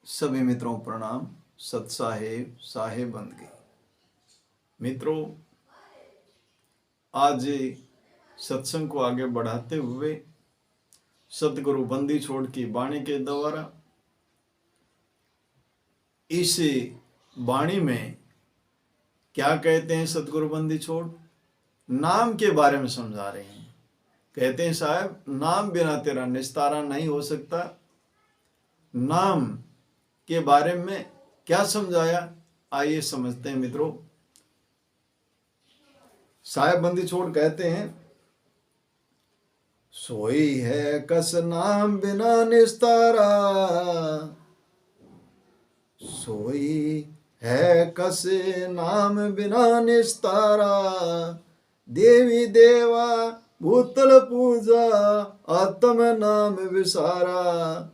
सभी मित्रों को प्रणाम। सत साहेब साहेब बंदगी। मित्रों, आज सत्संग को आगे बढ़ाते हुए सतगुरु बंदी छोड़ की वाणी के द्वारा इस वाणी में क्या कहते हैं, सतगुरु बंदी छोड़ नाम के बारे में समझा रहे हैं। कहते हैं साहब, नाम बिना तेरा निस्तारा नहीं हो सकता। नाम के बारे में क्या समझाया, आइए समझते हैं मित्रों। साहेब बंदी छोड़ कहते हैं, सोई है कस नाम बिना निस्तारा, सोई है कस नाम बिना निस्तारा, देवी देवा भूतल पूजा आत्म नाम विसारा,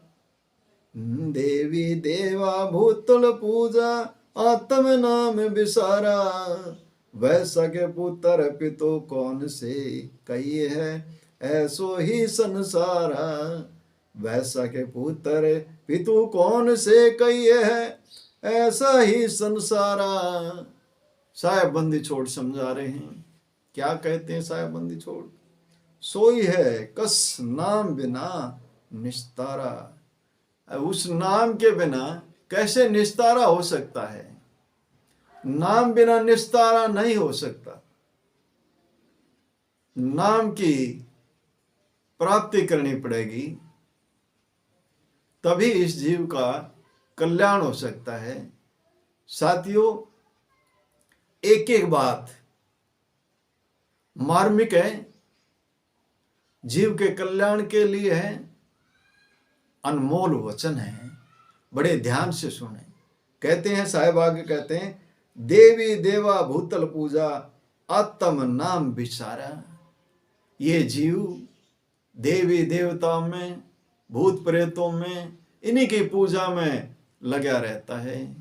देवी देवा भूतल पूजा आत्म नाम विसारा, वैसा के पुत्र पितो कौन से कही है ऐसो ही संसारा, वैसा के पुत्र पितु कौन से कही है ऐसा ही संसारा। साहेब बंदी छोड़ समझा रहे हैं। क्या कहते हैं साहेब बंदी छोड़? सोई है कस नाम बिना निस्तारा। उस नाम के बिना कैसे निस्तारा हो सकता है? नाम बिना निस्तारा नहीं हो सकता। नाम की प्राप्ति करनी पड़ेगी, तभी इस जीव का कल्याण हो सकता है। साथियों, एक एक बात मार्मिक है, जीव के कल्याण के लिए है, अनमोल वचन है। बड़े ध्यान से सुने। कहते हैं साहेब, आगे कहते हैं, देवी देवा भूतल पूजा आत्म नाम विचारा। ये जीव देवी देवताओं में, भूत प्रेतों में, इन्हीं की पूजा में लगा रहता है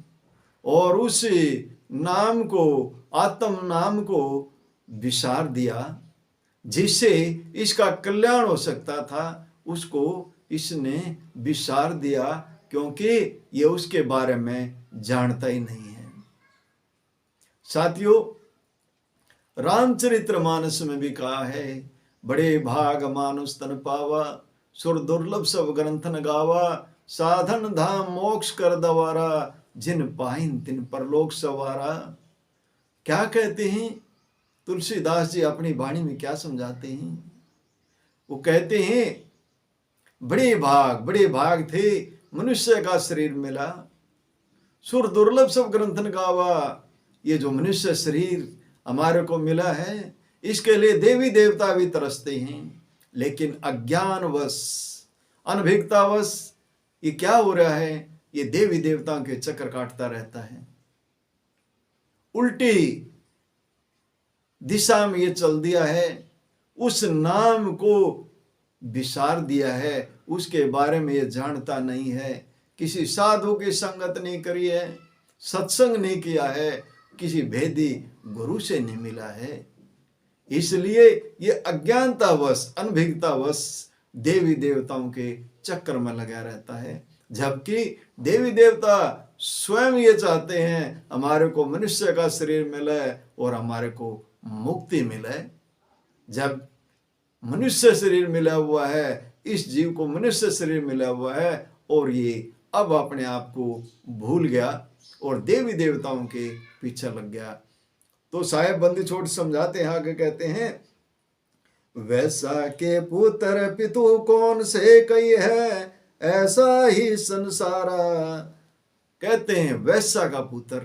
और उस नाम को, आत्म नाम को विसार दिया। जिससे इसका कल्याण हो सकता था, उसको इसने विसार दिया, क्योंकि ये उसके बारे में जानता ही नहीं है। साथियों, रामचरितमानस में भी कहा है, बड़े भाग मानुष तन पावा, सुर दुर्लभ सब ग्रंथन गावा, साधन धाम मोक्ष कर दवारा, जिन पाइन तिन परलोक सवारा। क्या कहते हैं तुलसीदास जी अपनी वाणी में? क्या समझाते हैं? वो कहते हैं, बड़े भाग थे मनुष्य का शरीर मिला, सुर दुर्लभ सब ग्रंथन गावा। ये जो मनुष्य शरीर हमारे को मिला है, इसके लिए देवी देवता भी तरसते हैं, लेकिन अज्ञानवश, अनभिज्ञतावश ये क्या हो रहा है? ये देवी देवताओं के चक्कर काटता रहता है, उल्टी दिशा में ये चल दिया है, उस नाम को विसार दिया है, उसके बारे में ये जानता नहीं है। किसी साधु की संगत नहीं करी है, सत्संग नहीं किया है, किसी भेदी गुरु से नहीं मिला है, इसलिए ये अज्ञानतावश, अनभिज्ञतावश देवी देवताओं के चक्कर में लगा रहता है। जबकि देवी देवता स्वयं ये चाहते हैं हमारे को मनुष्य का शरीर मिले और हमारे को मुक्ति मिले। जब मनुष्य शरीर मिला हुआ है, इस जीव को मनुष्य शरीर मिला हुआ है, और ये अब अपने आप को भूल गया और देवी देवताओं के पीछे लग गया। तो साहेब बंदी छोड़ समझाते हैं, आगे कहते हैं, वैसा के पुत्र पितु कौन से कही है ऐसा ही संसारा। कहते हैं वैसा का पुत्र,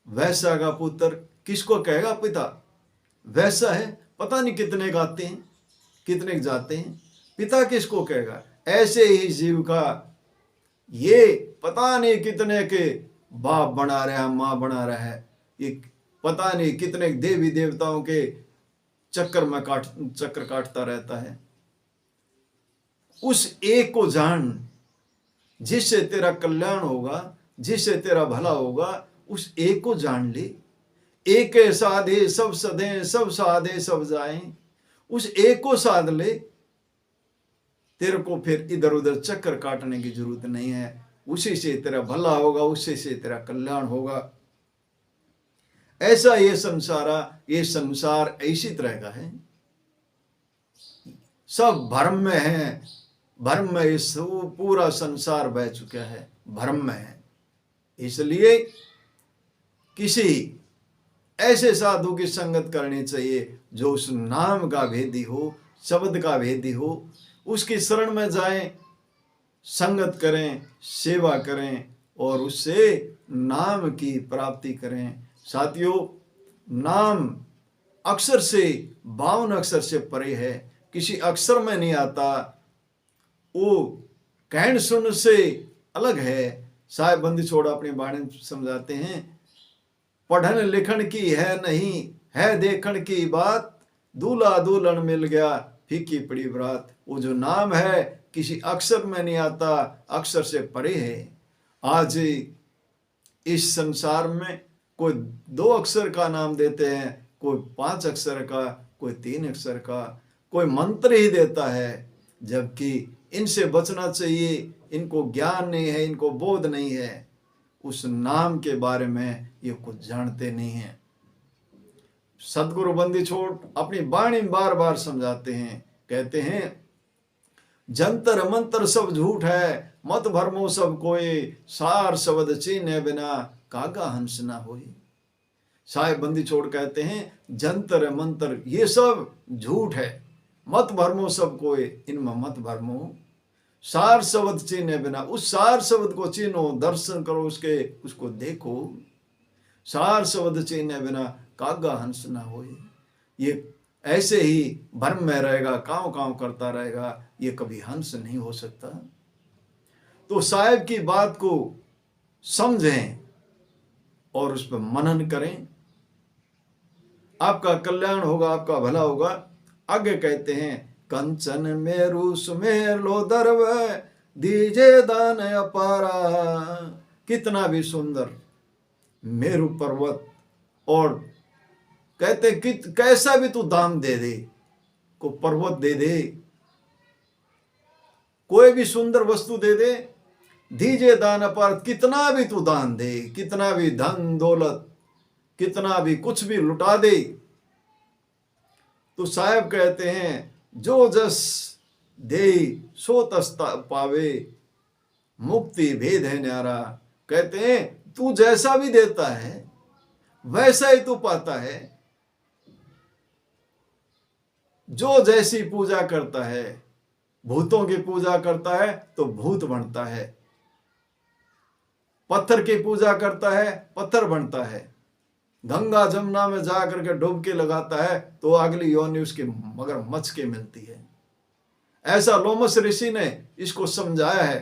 वैसा का पुत्र किसको कहेगा? पिता। वैसा है, पता नहीं कितने गाते हैं, कितने जाते हैं, पिता किसको कहेगा? ऐसे ही जीव का ये पता नहीं कितने के बाप बना रहा है, माँ बना रहा है, ये पता नहीं कितने देवी देवताओं के चक्कर काटता रहता है। उस एक को जान, जिससे तेरा कल्याण होगा, जिससे तेरा भला होगा, उस एक को जान ले। एक साधे सब सधे, सब साधे सब जाए। उस एक को साध ले, तेरे को फिर इधर उधर चक्कर काटने की जरूरत नहीं है। उसी से तेरा भला होगा, उसी से तेरा कल्याण होगा। ऐसा ये संसार इसी तरह का है। सब भ्रम में है, भ्रम में इस पूरा संसार बह चुका है, भ्रम में है। इसलिए किसी ऐसे साधु की संगत करनी चाहिए जो उस नाम का भेदी हो, शब्द का भेदी हो। उसकी शरण में जाएं, संगत करें, सेवा करें और उससे नाम की प्राप्ति करें। साथियों, नाम अक्षर से, 52 अक्षर से परे है, किसी अक्षर में नहीं आता, वो कहन सुन से अलग है। साहेब बंदी छोड़ अपनी बाणी में समझाते हैं, पढ़न लिखन की है नहीं, है देखन की बात, दूल्हा दुल्हन मिल गया फीकी पड़ी बात। वो जो नाम है किसी अक्षर में नहीं आता, अक्षर से परे है। आज इस संसार में कोई 2 अक्षर का नाम देते हैं, कोई 5 अक्षर का, कोई 3 अक्षर का, कोई मंत्र ही देता है, जबकि इनसे बचना चाहिए। इनको ज्ञान नहीं है, इनको बोध नहीं है, उस नाम के बारे में ये कुछ जानते नहीं हैं। सदगुरु बंदी छोड़ अपनी वाणी में बार बार समझाते हैं, कहते हैं जंतर मंत्र सब झूठ है, मत भरमो सब कोई, सार शब्द चीने बिना कागा हंस ना होई। साहेब बंदी छोड़ कहते हैं जंतर मंत्र ये सब झूठ है, मत भरमो सब कोई, इनमें मत भरमो। सार शब्द चीने बिना, उस सार शब्द को चीनो, दर्शन करो उसके, उसको देखो। सार शब्द चीने बिना कागा हंस ना होए। ये ऐसे ही भ्रम में रहेगा, काँव काँव करता रहेगा, ये कभी हंस नहीं हो सकता। तो साहेब की बात को समझें और उस पर मनन करें, आपका कल्याण होगा, आपका भला होगा। आगे कहते हैं कंचन मेरु सुमेर लो दर्व, दीजे दान अपारा। कितना भी सुंदर मेरु पर्वत, और कहते कैसा भी तू दान दे दे, को पर्वत दे दे, कोई भी सुंदर वस्तु दे दे, दीजे दान अपार, कितना भी तू दान दे, कितना भी धन दौलत, कितना भी कुछ भी लुटा दे, तो साहब कहते हैं जो जस दे सो तस पावे, मुक्ति भेद है न्यारा। कहते हैं तू जैसा भी देता है वैसा ही तू पाता है। जो जैसी पूजा करता है, भूतों की पूजा करता है तो भूत बनता है, पत्थर की पूजा करता है पत्थर बनता है, गंगा जमुना में जा करके डुबकी लगाता है तो अगली योनि उसकी मगरमच्छ की मिलती है। ऐसा लोमस ऋषि ने इसको समझाया है।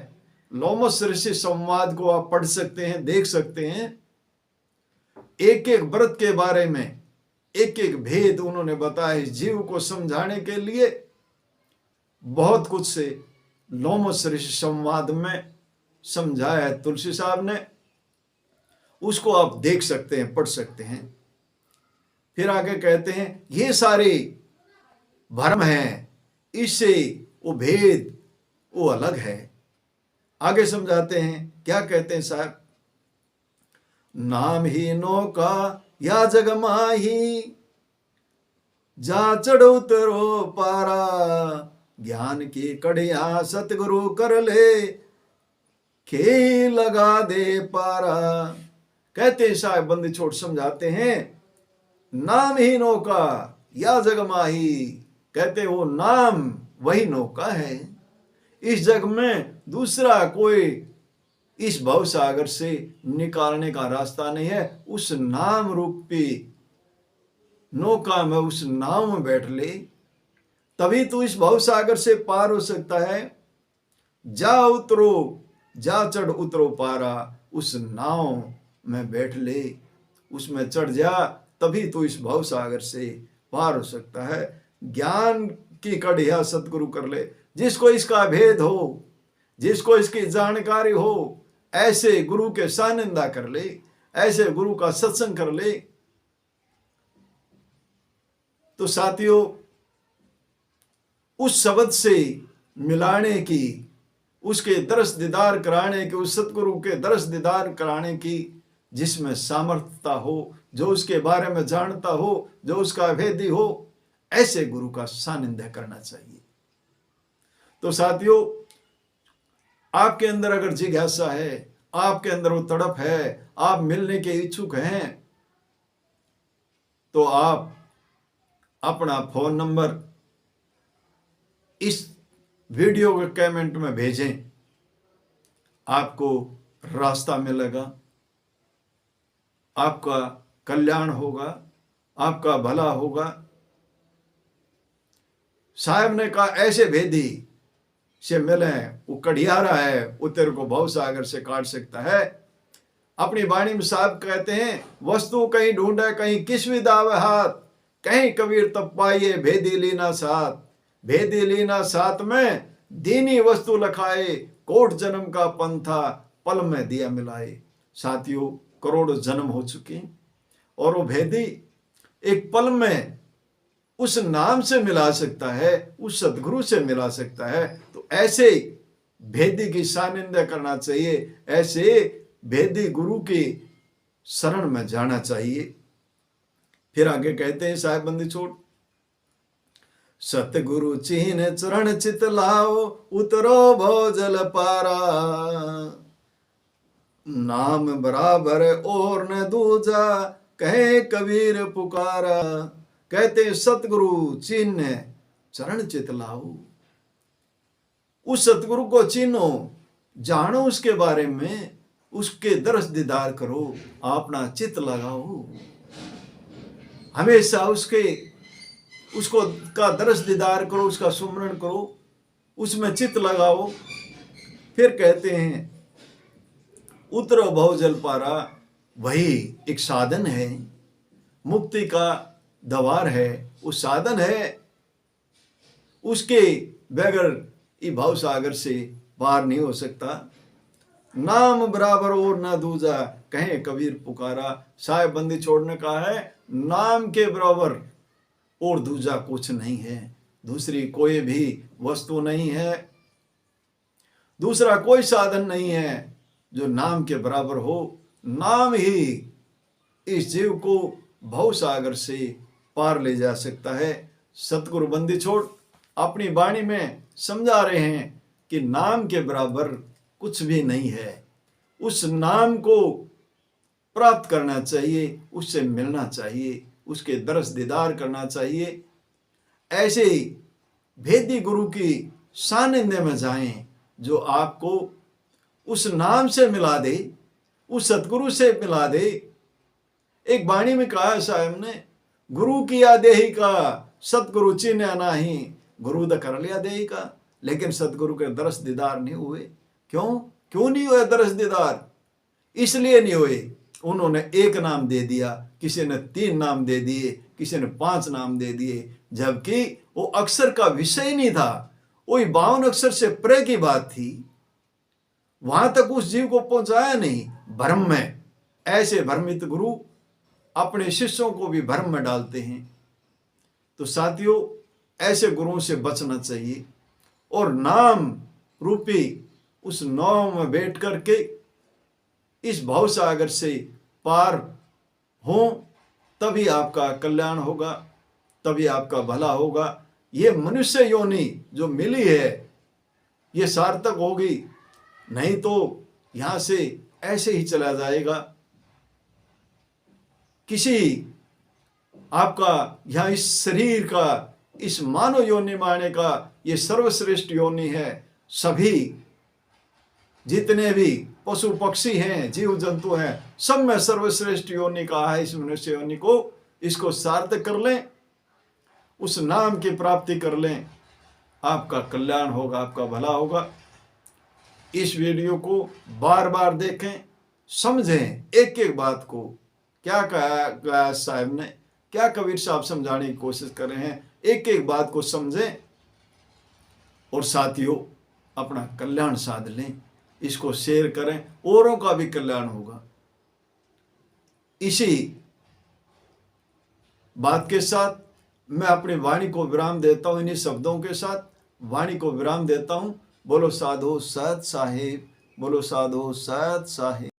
लोमस ऋषि संवाद को आप पढ़ सकते हैं, देख सकते हैं। एक एक व्रत के बारे में एक एक भेद उन्होंने बताया। जीव को समझाने के लिए बहुत कुछ से लोमस ऋषि संवाद में समझाया है तुलसी साहब ने, उसको आप देख सकते हैं, पढ़ सकते हैं। फिर आगे कहते हैं ये सारे भ्रम हैं, इससे वो भेद वो अलग है। आगे समझाते हैं, क्या कहते हैं साहब, नाम ही नौका या जग माही, जा चढ़ो उतरो पारा, ज्ञान की कड़िया सतगुरु कर ले, खे लगा दे पारा। कहते हैं साहब बंदी छोड़ समझाते हैं, नाम ही नौका या जग माही, कहते वो नाम वही नौका है। इस जग में दूसरा कोई इस भव सागर से निकालने का रास्ता नहीं है। उस नाम रूपी नौका में, उस नाव में बैठ ले, तभी तू इस भव सागर से पार हो सकता है। जा उतरो, जा चढ़ उतरो पारा, उस नाव में बैठ ले, उसमें चढ़ जा, तभी तू इस भव सागर से पार हो सकता है। ज्ञान की कड़िया सतगुरु कर ले। जिसको इसका भेद हो, जिसको इसकी जानकारी हो, ऐसे गुरु के सानिंदा कर ले, ऐसे गुरु का सत्संग कर ले। तो साथियों, उस शब्द से मिलाने की, उसके दरस दीदार कराने की, उस सतगुरु के दरस दीदार कराने की जिसमें सामर्थ्यता हो, जो उसके बारे में जानता हो, जो उसका भेदी हो, ऐसे गुरु का सानिध्य करना चाहिए। तो साथियों, आपके अंदर अगर जिज्ञासा है, आपके अंदर वो तड़प है, आप मिलने के इच्छुक हैं, तो आप अपना फोन नंबर इस वीडियो के कमेंट में भेजें, आपको रास्ता मिलेगा, आपका कल्याण होगा, आपका भला होगा। साहब ने कहा ऐसे भेदी से मिले, वो कढ़ियारा है, वो तेरे को भव सागर से काट सकता है। अपनी वाणी में साहब कहते हैं, वस्तु कहीं ढूंढे कहीं किस विदावे हाथ, कहीं कबीर तब पाइए भेदी लीना साथ, भेदी लीना साथ में दीनी वस्तु लखाए, कोट जन्म का पंथा पल में दिया मिलाए। साथियों, करोड़ों जन्म हो चुके और वो भेदी एक पल में उस नाम से मिला सकता है, उस सदगुरु से मिला सकता है। तो ऐसे भेदी की सानिध्य करना चाहिए, ऐसे भेदी गुरु की शरण में जाना चाहिए। फिर आगे कहते हैं साहेब बंदी छोड़, सतगुरु चीन चरण चित लाओ, उतरो भव जल पारा, नाम बराबर और न दूजा, कहे कबीर पुकारा। कहते सतगुरु चिन्ह चरण चित लाओ, उस सतगुरु को चिन्हो, जानो उसके बारे में, उसके दरस दीदार करो, अपना चित लगाओ, हमेशा उसको का दरस दीदार करो, उसका सुमरण करो, उसमें चित लगाओ। फिर कहते हैं उतरो भव जल पारा, वही एक साधन है, मुक्ति का द्वार है, वो साधन है, उसके बगैर ये भव सागर से पार नहीं हो सकता। नाम बराबर और ना दूजा, कहे कबीर पुकारा। साहेब बंदी छोड़ने का है, नाम के बराबर और दूजा कुछ नहीं है, दूसरी कोई भी वस्तु नहीं है, दूसरा कोई साधन नहीं है जो नाम के बराबर हो। नाम ही इस जीव को भव सागर से पार ले जा सकता है। सतगुरु बंदी छोड़ अपनी वाणी में समझा रहे हैं कि नाम के बराबर कुछ भी नहीं है, उस नाम को प्राप्त करना चाहिए, उससे मिलना चाहिए, उसके दरस दीदार करना चाहिए। ऐसे ही भेदी गुरु की सानिध्य में जाएं, जो आपको उस नाम से मिला दे, उस सतगुरु से मिला दे। एक वाणी में कहा साहब ने, गुरु किया देही का सतगुरु चिन्ह नाही, गुरु द कर लिया देही का, लेकिन सतगुरु के दरस दीदार नहीं हुए। क्यों नहीं हुए दरस दीदार? इसलिए नहीं हुए, उन्होंने एक नाम दे दिया, किसी ने 3 नाम दे दिए, किसी ने 5 नाम दे दिए, जबकि वो अक्षर का विषय नहीं था, वही 52 अक्षर से परे की बात थी, वहां तक उस जीव को पहुंचाया नहीं, भ्रम में। ऐसे भ्रमित गुरु अपने शिष्यों को भी भ्रम में डालते हैं। तो साथियों, ऐसे गुरुओं से बचना चाहिए और नाम रूपी उस नाव में बैठ करके इस भव सागर से पार हो, तभी आपका कल्याण होगा, तभी आपका भला होगा। ये मनुष्य योनि जो मिली है ये सार्थक होगी, नहीं तो यहां से ऐसे ही चला जाएगा। किसी आपका यहाँ इस शरीर का, इस मानव योनि माने का ये सर्वश्रेष्ठ योनि है। सभी जितने भी पशु पक्षी हैं, जीव जंतु हैं, सब में सर्वश्रेष्ठ योनि कहा है इस मनुष्य योनि को। इसको सार्थक कर लें, उस नाम की प्राप्ति कर लें, आपका कल्याण होगा, आपका भला होगा। इस वीडियो को बार बार देखें, समझें एक एक बात को, क्या कहा साहब ने, क्या कबीर साहब समझाने की कोशिश कर रहे हैं, एक एक बात को समझें और साथियों अपना कल्याण साध लें। इसको शेयर करें, औरों का भी कल्याण होगा। इसी बात के साथ मैं अपनी वाणी को विराम देता हूं, इन्हीं शब्दों के साथ वाणी को विराम देता हूं। बोलो साधु सत साहिब, बोलो साधु सत साहिब।